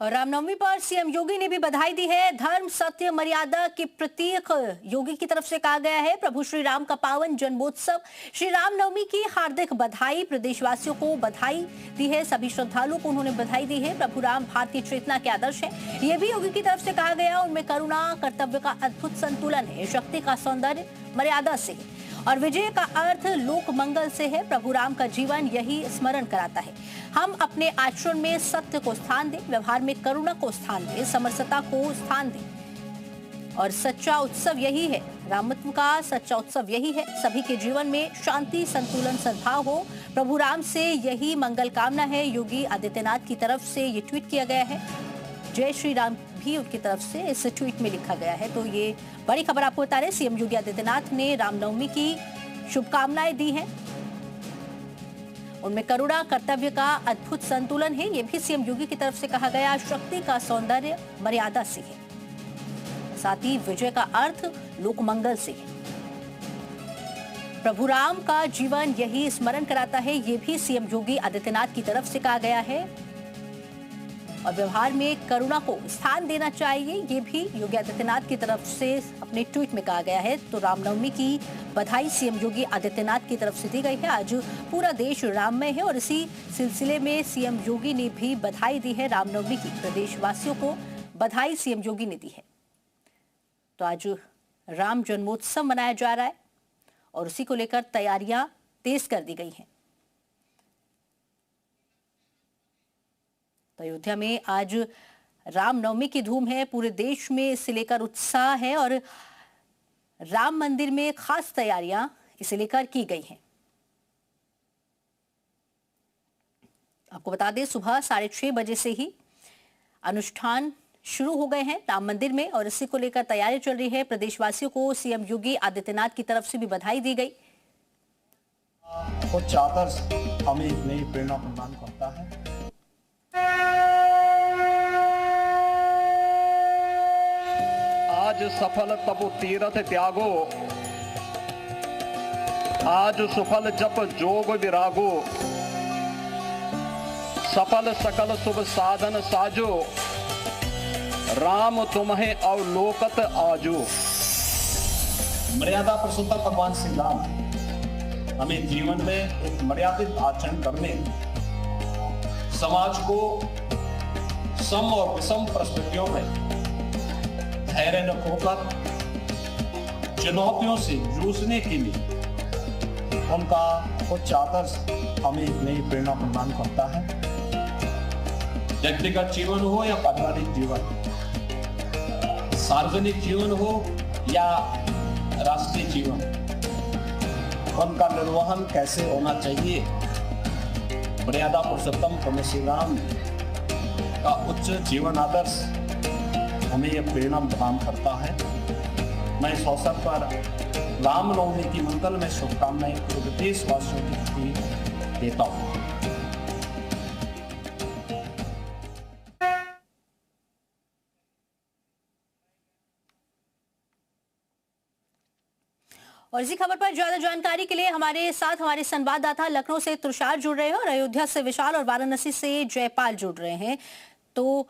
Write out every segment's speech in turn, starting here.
और रामनवमी पर सीएम योगी ने भी बधाई दी है। धर्म सत्य मर्यादा के प्रतीक योगी की तरफ से कहा गया है। प्रभु श्री राम का पावन जन्मोत्सव श्री रामनवमी की हार्दिक बधाई। प्रदेशवासियों को बधाई दी है, सभी श्रद्धालुओं को उन्होंने बधाई दी है। प्रभु राम भारतीय चेतना के आदर्श है, ये भी योगी की तरफ से कहा गया। उनमें करुणा कर्तव्य का अद्भुत संतुलन है, शक्ति का सौंदर्य मर्यादा से और विजय का अर्थ लोक मंगल से है। प्रभु राम का जीवन यही स्मरण कराता है। हम अपने आचरण में सत्य को स्थान दें, व्यवहार में करुणा को स्थान दें, समरसता को स्थान दें और सच्चा उत्सव यही है। रामत्व का सच्चा उत्सव यही है, सभी के जीवन में शांति संतुलन सद्भाव हो। प्रभु राम से यही मंगल कामना है। योगी आदित्यनाथ की तरफ से ये ट्वीट किया गया है। जय श्री राम भी उनकी तरफ से इस ट्वीट में लिखा गया है। तो ये बड़ी खबर आपको बता रहे, सीएम योगी आदित्यनाथ ने रामनवमी की शुभकामनाएं दी हैं। उनमें करुणा कर्तव्य का अद्भुत संतुलन है, ये भी सीएम योगी की तरफ से कहा गया। शक्ति का सौंदर्य मर्यादा से है, साथ ही विजय का अर्थ लोकमंगल से है। प्रभु राम का जीवन यही स्मरण कराता है, ये भी सीएम योगी आदित्यनाथ की तरफ से कहा गया है। और व्यवहार में करुणा को स्थान देना चाहिए, ये भी योगी आदित्यनाथ की तरफ से अपने ट्वीट में कहा गया है। तो रामनवमी की बधाई सीएम योगी आदित्यनाथ की तरफ से दी गई है। आज पूरा देश राममय है और इसी सिलसिले में सीएम योगी ने भी बधाई दी है रामनवमी की। प्रदेशवासियों को बधाई सीएम योगी ने दी है। तो आज राम जन्मोत्सव मनाया जा रहा है और उसी को लेकर तैयारियां तेज कर दी गई हैं। तो अयोध्या में आज रामनवमी की धूम है, पूरे देश में इसे लेकर उत्साह है और राम मंदिर में खास तैयारियां इसे लेकर की गई हैं। आपको बता दें, सुबह 6:30 बजे से ही अनुष्ठान शुरू हो गए हैं राम मंदिर में और इसी को लेकर तैयारी चल रही है। प्रदेशवासियों को सीएम योगी आदित्यनाथ की तरफ से भी बधाई दी गई। कुछ आदर्श हमें एक नई प्रेरणा प्रदान करता है। आज सफल तपु तीरथ त्यागो, आज सफल जप जोग विरागो, सफल सकल शुभ साधन साजो, राम तुम्हें अवलोकत आजो। मर्यादा पुरुषोत्तम भगवान श्री राम हमें जीवन में एक मर्यादित आचरण करने, समाज को सम और विषम परिस्थितियों में धैर्य न खोकर चुनौतियों से जूझने के लिए उनका कुछ आदर्श हमें एक नई प्रेरणा प्रदान करता है। व्यक्तिगत जीवन हो या पारिवारिक जीवन, सार्वजनिक जीवन हो या राष्ट्रीय जीवन, उनका निर्वहन कैसे होना चाहिए, मर्यादा पुरुषोत्तम प्रभु श्री राम का उच्च जीवन आदर्श हमें यह प्रेरणा प्रदान करता है। मैं इस अवसर पर रामनवमी की मंगल में शुभकामनाएं पूरे देशवासियों के प्रति देता हूँ। और इसी खबर पर ज्यादा जानकारी के लिए हमारे साथ हमारे संवाददाता लखनऊ से तुषार जुड़ रहे हैं और अयोध्या से विशाल और वाराणसी से जयपाल जुड़ रहे हैं। तो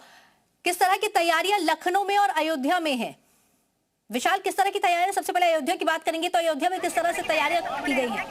किस तरह की तैयारियां लखनऊ में और अयोध्या में हैं? विशाल, किस तरह की तैयारियां? सबसे पहले अयोध्या की बात करेंगे, तो अयोध्या में किस तरह से तैयारियां की गई हैं?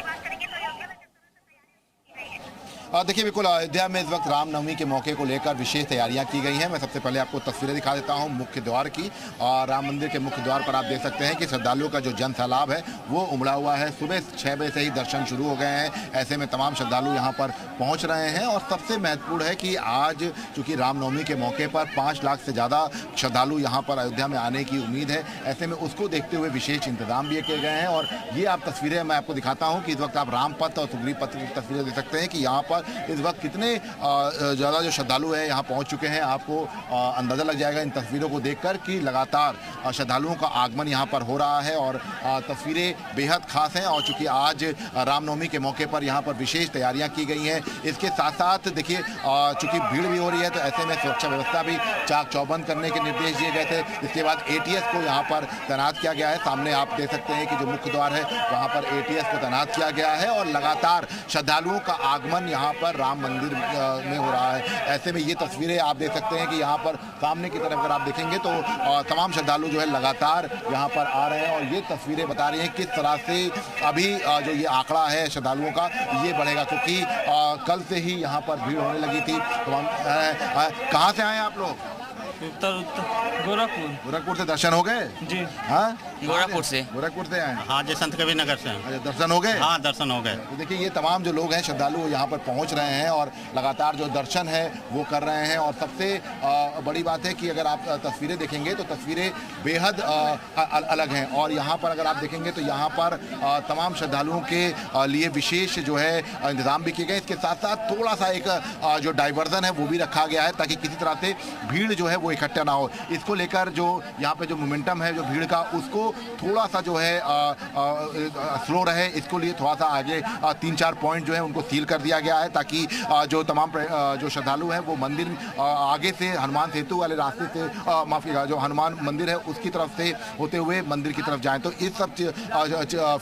देखिए, बिल्कुल अयोध्या में इस वक्त रामनवमी के मौके को लेकर विशेष तैयारियां की गई हैं। मैं सबसे पहले आपको तस्वीरें दिखा देता हूं मुख्य द्वार की। और राम मंदिर के मुख्य द्वार पर आप देख सकते हैं कि श्रद्धालुओं का जो जन सैलाब है वो उमड़ा हुआ है। सुबह 6 बजे से ही दर्शन शुरू हो गए हैं। ऐसे में तमाम श्रद्धालु यहाँ पर पहुँच रहे हैं। और सबसे महत्वपूर्ण है कि आज चूँकि रामनवमी के मौके पर 5 लाख से ज़्यादा श्रद्धालु यहाँ पर अयोध्या में आने की उम्मीद है। ऐसे में उसको देखते हुए विशेष इंतजाम भी किए गए हैं। और ये आप तस्वीरें मैं आपको दिखाता हूँ कि इस वक्त आप रामपथ और सुग्रीव पथ की तस्वीरें देख सकते हैं कि यहाँ पर इस वक्त कितने ज़्यादा जो श्रद्धालु हैं यहाँ पहुँच चुके हैं। आपको अंदाज़ा लग जाएगा इन तस्वीरों को देखकर कि लगातार श्रद्धालुओं का आगमन यहाँ पर हो रहा है। और तस्वीरें बेहद खास हैं। और चूँकि आज रामनवमी के मौके पर यहाँ पर विशेष तैयारियाँ की गई हैं। इसके साथ साथ देखिए, चूँकि भीड़ भी हो रही है तो ऐसे में सुरक्षा व्यवस्था भी चाक चौबंद करने के निर्देश दिए गए थे। इसके बाद ATS को यहाँ पर तैनात किया गया है। सामने आप देख सकते हैं कि जो मुख्य द्वार है वहाँ पर ATS को तैनात किया गया है। और लगातार श्रद्धालुओं का आगमन यहाँ यहाँ पर राम मंदिर में हो रहा है। ऐसे में ये तस्वीरें आप देख सकते हैं कि यहाँ पर सामने की तरफ अगर आप देखेंगे तो तमाम श्रद्धालु जो है लगातार यहाँ पर आ रहे हैं और ये तस्वीरें बता रही हैं किस तरह से अभी जो ये आंकड़ा है श्रद्धालुओं का ये बढ़ेगा, क्योंकि कल से ही यहाँ पर भीड़ होने लगी थी। तो कहाँ से आए आप लोग? गोरखपुर से दर्शन हो गए जी? हाँ, गोरखपुर से आए। हाँ जी, संत कबीर नगर से। अच्छा, दर्शन हो गए? हाँ, दर्शन हो गए। तो देखिए ये तमाम जो लोग हैं श्रद्धालु यहाँ पर पहुँच रहे हैं और लगातार जो दर्शन है वो कर रहे हैं। और सबसे बड़ी बात है कि अगर आप तस्वीरें देखेंगे तो तस्वीरें बेहद अलग हैं। और यहाँ पर अगर आप देखेंगे तो यहाँ पर तमाम श्रद्धालुओं के लिए विशेष जो है इंतजाम भी किए गए। इसके साथ साथ थोड़ा सा एक जो डाइवर्जन है वो भी रखा गया है ताकि किसी तरह से भीड़ जो है वो इकट्ठा ना हो। इसको लेकर जो यहाँ पे जो मोमेंटम है जो भीड़ का उसको थोड़ा सा जो है स्लो रहे, इसको लिए थोड़ा सा आगे 3-4 पॉइंट जो है उनको सील कर दिया गया है ताकि जो तमाम जो श्रद्धालु हैं वो मंदिर आगे से हनुमान सेतु वाले रास्ते से माफिएगा जो हनुमान मंदिर है उसकी तरफ से होते हुए मंदिर की तरफ जाएं। तो इस सब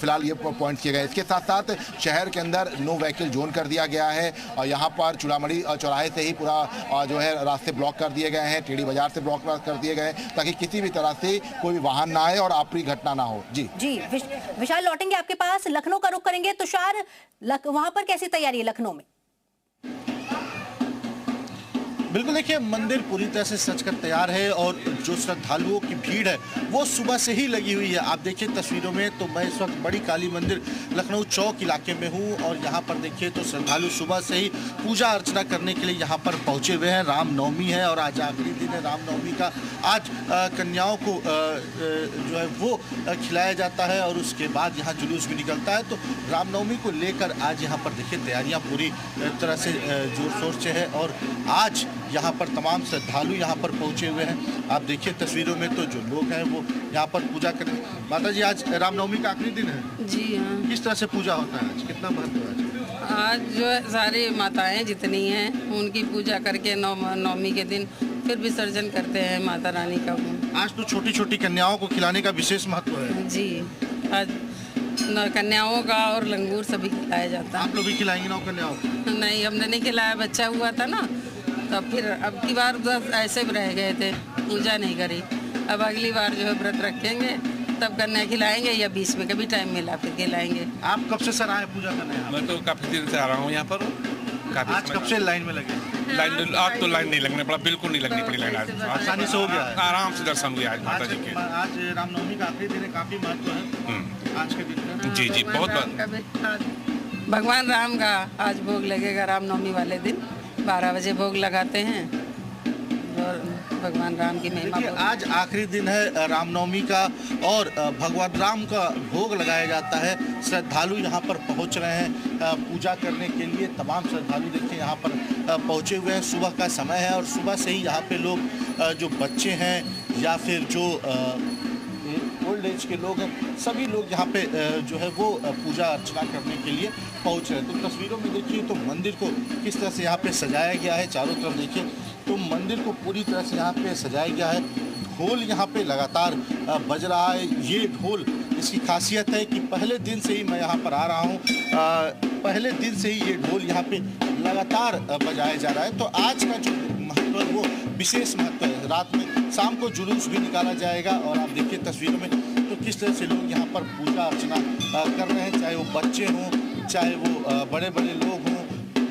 फिलहाल ये पॉइंट किए गए। इसके साथ साथ शहर के अंदर नो व्हीकल जोन कर दिया गया है। यहाँ पर चूड़ामणि चौराहे से ही पूरा जो है रास्ते ब्लॉक कर दिए गए हैं, टेढ़ी बाजार से ब्लॉक कर दिए गए ताकि किसी भी तरह से कोई वाहन ना आए और अप्रिय घटना ना हो। जी विशाल, लौटेंगे आपके पास, लखनऊ का रुख करेंगे। तुषार, वहां पर कैसी तैयारी है लखनऊ में? बिल्कुल, देखिए मंदिर पूरी तरह से सज कर तैयार है और जो श्रद्धालुओं की भीड़ है वो सुबह से ही लगी हुई है। आप देखिए तस्वीरों में तो मैं इस वक्त बड़ी काली मंदिर लखनऊ चौक इलाके में हूँ और यहाँ पर देखिए तो श्रद्धालु सुबह से ही पूजा अर्चना करने के लिए यहाँ पर पहुँचे हुए हैं। रामनवमी है और आज आखिरी दिन है रामनवमी का। आज कन्याओं को जो है वो खिलाया जाता है और उसके बाद यहाँ जुलूस भी निकलता है। तो रामनवमी को लेकर आज यहाँ पर देखिए तैयारियाँ पूरी तरह से जोर शोर से है और आज यहाँ पर तमाम श्रद्धालु यहाँ पर पहुँचे हुए हैं। आप देखिए तस्वीरों में तो जो लोग हैं वो यहाँ पर पूजा करें। माता जी, आज रामनवमी का आखिरी दिन है। जी हाँ। किस तरह से पूजा होता है आज, कितना महत्व है आज जो है सारी माताएं जितनी हैं उनकी पूजा करके नवमी के दिन फिर विसर्जन करते हैं माता रानी का। आज तो छोटी छोटी कन्याओं को खिलाने का विशेष महत्व है। जी, आज कन्याओं का और लंगूर सभी खिलाया जाता है। आप लोग भी खिलाएंगे नौ कन्याओं को? नहीं, हमने नहीं खिलाया, बच्चा हुआ था ना तब फिर अब की बार बस ऐसे भी रह गए थे, पूजा नहीं करी। अब अगली बार जो है व्रत रखेंगे तब कन्या खिलाएंगे या बीच में कभी टाइम मिला फिर खिलाएंगे। आप कब से सर आए पूजा करने? मैं तो काफी देर से आ रहा हूँ यहाँ पर। आज कब से लाइन में लगे? आज तो लाइन नहीं लगने पड़ा, बिल्कुल नहीं लगनी पड़ी लाइन। आज आसानी से हो गया है, आराम से दर्शन हुए आज माता जी के। आज रामनवमी का आखिरी दिन है, काफी महत्व है आज के दिन का। जी जी, बहुत भगवान राम का आज भोग लगेगा रामनवमी वाले दिन। 12 बजे भोग लगाते हैं और भगवान राम की महिमा। आज आखिरी दिन है रामनवमी का और भगवान राम का भोग लगाया जाता है। श्रद्धालु यहाँ पर पहुँच रहे हैं पूजा करने के लिए। तमाम श्रद्धालु देखिए यहाँ पर पहुँचे हुए हैं। सुबह का समय है और सुबह से ही यहाँ पे लोग जो बच्चे हैं या फिर जो ओल्ड एज के लोग हैं सभी लोग यहाँ पे जो है वो पूजा अर्चना करने के लिए पहुँच रहे हैं। तो तस्वीरों में देखिए तो मंदिर को किस तरह से यहाँ पे सजाया गया है। चारों तरफ देखिए तो मंदिर को पूरी तरह से यहाँ पे सजाया गया है। ढोल यहाँ पे लगातार बज रहा है। ये ढोल, इसकी खासियत है कि पहले दिन से ही मैं यहाँ पर आ रहा हूँ, पहले दिन से ही ये ढोल यहाँ पे लगातार बजाया जा रहा है। तो आज का जो महत्व है वो विशेष महत्व है। रात में शाम को जुलूस भी निकाला जाएगा और आप देखिए तस्वीरों में तो किस तरह से लोग यहाँ पर पूजा अर्चना कर रहे हैं, चाहे वो बच्चे हों चाहे वो बड़े बड़े लोग हों,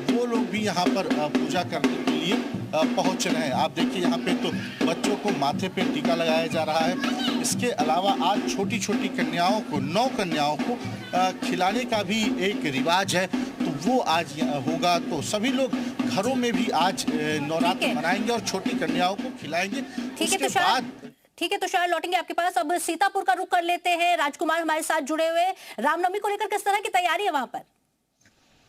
वो लोग भी यहाँ पर पूजा करने के लिए पहुँच रहे हैं। आप देखिए यहाँ पे तो बच्चों को माथे पे टीका लगाया जा रहा है। इसके अलावा आज छोटी छोटी कन्याओं को 9 कन्याओं को खिलाने का भी एक रिवाज है, तो वो आज होगा। तो सभी लोग घरों में भी आज नवरात्र मनाएंगे और छोटी कन्याओं को खिलाएंगे। ठीक है तुषार, लौटेंगे आपके पास। अब सीतापुर का रुख कर लेते हैं। राजकुमार हमारे साथ जुड़े हुए। रामनवमी को लेकर किस तरह की तैयारी है वहां पर?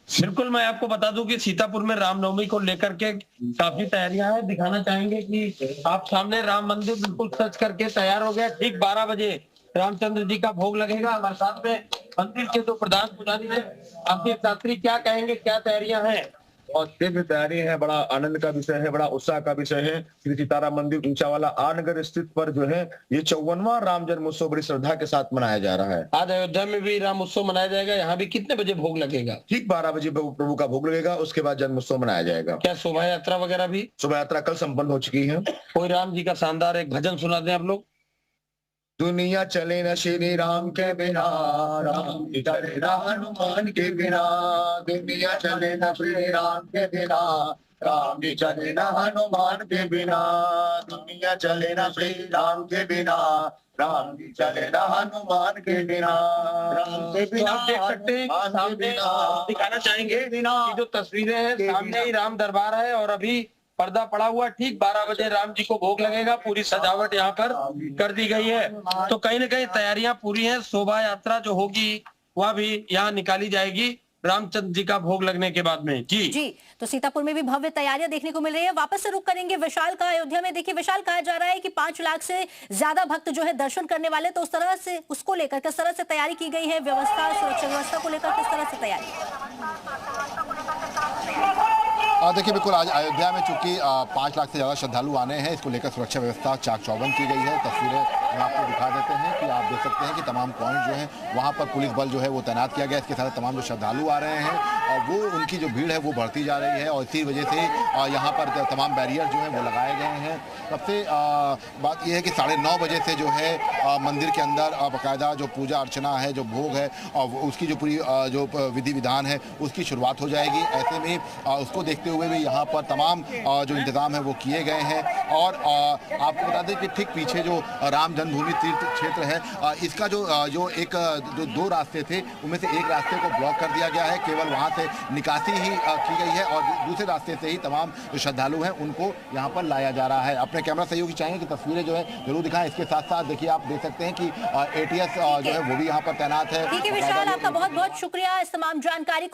बिल्कुल, मैं आपको बता दूं कि सीतापुर में रामनवमी को लेकर के काफी तैयारियां हैं। दिखाना चाहेंगे कि आप सामने राम मंदिर बिल्कुल सज करके तैयार हो गया। ठीक 12 बजे रामचंद्र जी का भोग लगेगा। हमारे साथ में मंदिर के जो प्रधान पुजारी है आशीष शास्त्री, क्या कहेंगे, क्या तैयारियां हैं? और दिव्य तैयारी है, बड़ा आनंद का विषय है, बड़ा उत्साह का विषय है। श्री सीताराम मंदिर ऊंचावाला आनगर स्थित पर जो है ये 54वां राम जन्मोत्सव बड़ी श्रद्धा के साथ मनाया जा रहा है। आज अयोध्या में भी राम उत्सव मनाया जाएगा, यहाँ भी कितने बजे भोग लगेगा? ठीक 12 बजे प्रभु का भोग लगेगा, उसके बाद जन्मोत्सव मनाया जाएगा। क्या शोभा यात्रा वगैरह भी? शोभा यात्रा कल संपन्न हो चुकी है। कोई राम जी का शानदार एक भजन सुना दें आप लोग। दुनिया चले न श्री राम के बिना, राम चले न हनुमान के बिना। दुनिया चले न श्री राम के बिना, राम चले न हनुमान के बिना। दुनिया चले न श्री राम के बिना, राम चले न हनुमान के बिना। राम के बिना आप देख सकते हैं सामने दिखाना चाहेंगे कि जो तस्वीरें हैं, सामने ही राम दरबार है और अभी पर्दा पड़ा हुआ। ठीक 12 बजे राम जी को भोग लगेगा। पूरी सजावट यहाँ पर कर दी गई है, तो कहीं न कहीं तैयारियां पूरी हैं। शोभा यात्रा जो होगी वह भी यहाँ निकाली जाएगी रामचंद्र जी का भोग लगने के बाद में। जी तो सीतापुर में भी भव्य तैयारियां देखने को मिल रही है। वापस से रुक करेंगे विशाल का अयोध्या में। देखिए विशाल, कहा जा रहा है कि 5 लाख से ज्यादा भक्त जो है दर्शन करने वाले, तो उस तरह से उसको लेकर किस तरह से तैयारी की गई है? व्यवस्था, सुरक्षा व्यवस्था को लेकर किस तरह से तैयारी? देखिए बिल्कुल, आज अयोध्या में चूंकि 5 लाख से ज़्यादा श्रद्धालु आने हैं, इसको लेकर सुरक्षा व्यवस्था चाक चौबंद की गई है। तस्वीरें मैं आपको दिखा देते हैं कि आप देख सकते हैं कि तमाम पॉइंट जो हैं वहाँ पर पुलिस बल जो है वो तैनात किया गया है। इसके साथ तमाम जो श्रद्धालु आ रहे हैं और वो उनकी जो भीड़ है वो बढ़ती जा रही है और इसी वजह से यहाँ पर तमाम बैरियर जो हैं वो लगाए गए हैं। सबसे बात यह है कि 9:30 बजे से जो है मंदिर के अंदर बाकायदा जो पूजा अर्चना है, जो भोग है और उसकी जो पूरी जो विधि विधान है उसकी शुरुआत हो जाएगी। ऐसे में उसको देखते हुए भी यहाँ पर तमाम जो इंतजाम है वो किए गए हैं। और आपको बता दें कि ठीक पीछे जो राम जन्मभूमि तीर्थ क्षेत्र है, इसका जो 2 रास्ते थे उनमें से एक रास्ते को ब्लॉक कर दिया गया है। केवल वहाँ से निकासी ही की गई है और दूसरे रास्ते से ही तमाम जो श्रद्धालु हैं उनको यहाँ पर लाया जा रहा है। अपने कैमरा सहयोगी चाहेंगे कि तस्वीरें जो है जरूर दिखाएं। इसके साथ साथ देखिए, आप देख सकते हैं कि ATS जो है वो भी यहाँ पर तैनात है। ठीक है विशाल, आपका बहुत बहुत शुक्रिया इस तमाम जानकारी को